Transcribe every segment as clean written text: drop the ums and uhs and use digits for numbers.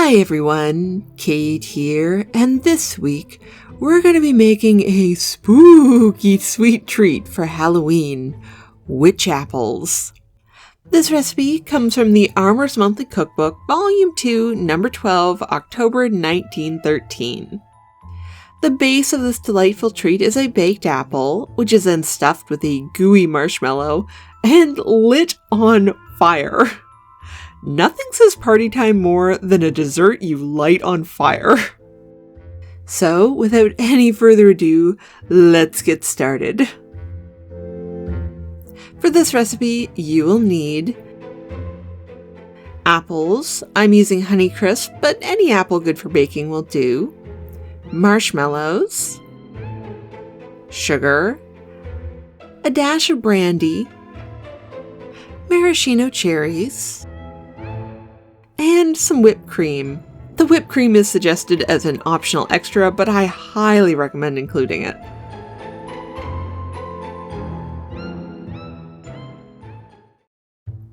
Hi everyone, Kate here, and this week we're going to be making a spooky sweet treat for Halloween, witch apples. This recipe comes from the Armours Monthly Cook Book, Volume 2, Number 12, October 1913. The base of this delightful treat is a baked apple, which is then stuffed with a gooey marshmallow and lit on fire. Nothing says party time more than a dessert you light on fire. So, without any further ado, let's get started. For this recipe, you will need apples. I'm using Honeycrisp, but any apple good for baking will do. Marshmallows, sugar, a dash of brandy, maraschino cherries, and some whipped cream. The whipped cream is suggested as an optional extra, but I highly recommend including it.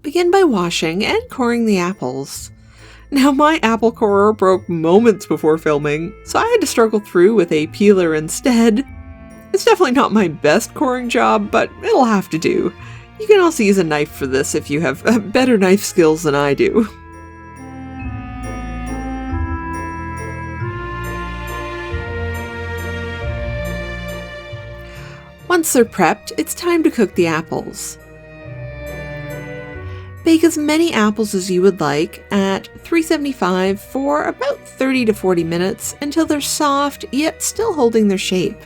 Begin by washing and coring the apples. Now my apple corer broke moments before filming, so I had to struggle through with a peeler instead. It's definitely not my best coring job, but it'll have to do. You can also use a knife for this if you have better knife skills than I do. Once they're prepped, it's time to cook the apples. Bake as many apples as you would like at 375 for about 30 to 40 minutes until they're soft yet still holding their shape.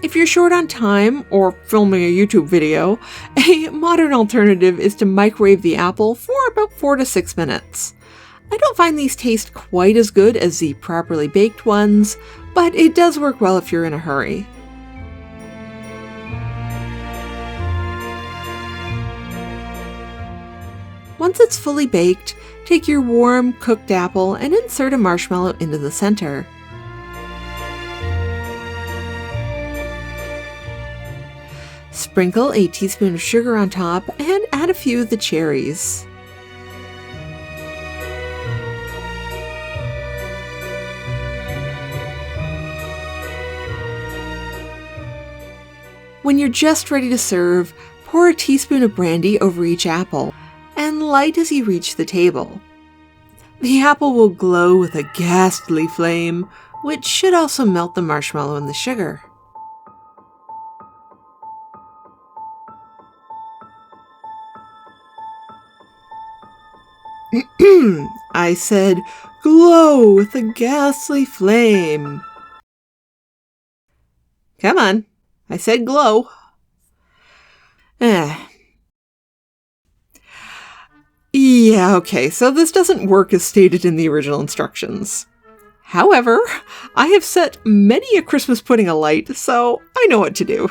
If you're short on time or filming a YouTube video, a modern alternative is to microwave the apple for about 4 to 6 minutes. I don't find these taste quite as good as the properly baked ones, but it does work well if you're in a hurry. Once it's fully baked, take your warm, cooked apple and insert a marshmallow into the center. Sprinkle a teaspoon of sugar on top and add a few of the cherries. When you're just ready to serve, pour a teaspoon of brandy over each apple and light as you reach the table. The apple will glow with a ghastly flame, which should also melt the marshmallow and the sugar. I said, glow with a ghastly flame. Come on. I said glow. Yeah, okay, so this doesn't work as stated in the original instructions. However, I have set many a Christmas pudding alight, so I know what to do.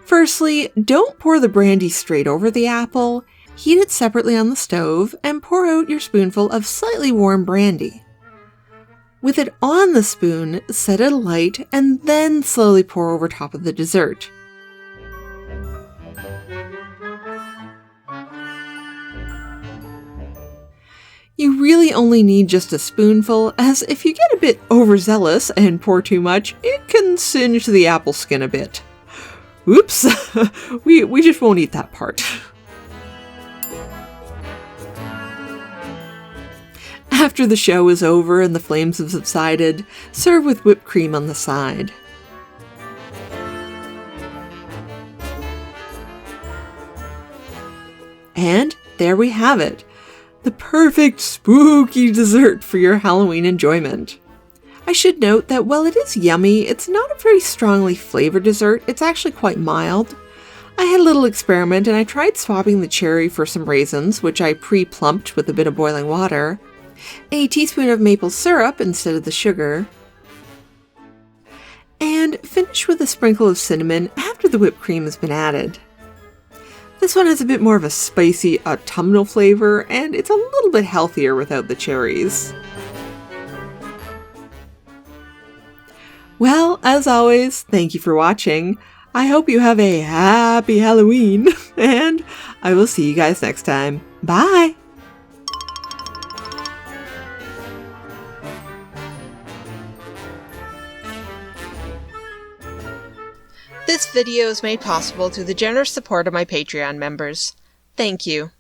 Firstly, don't pour the brandy straight over the apple. Heat it separately on the stove and pour out your spoonful of slightly warm brandy. With it on the spoon, set it alight and then slowly pour over top of the dessert. You really only need just a spoonful, as if you get a bit overzealous and pour too much, it can singe the apple skin a bit. Oops, we just won't eat that part. After the show is over and the flames have subsided, serve with whipped cream on the side. And there we have it, the perfect spooky dessert for your Halloween enjoyment. I should note that while it is yummy, it's not a very strongly flavored dessert. It's actually quite mild. I had a little experiment and I tried swapping the cherry for some raisins, which I pre-plumped with a bit of boiling water, a teaspoon of maple syrup instead of the sugar, and finish with a sprinkle of cinnamon after the whipped cream has been added. This one has a bit more of a spicy autumnal flavor, and it's a little bit healthier without the cherries. Well, as always, thank you for watching. I hope you have a happy Halloween, and I will see you guys next time. Bye! This video is made possible through the generous support of my Patreon members. Thank you.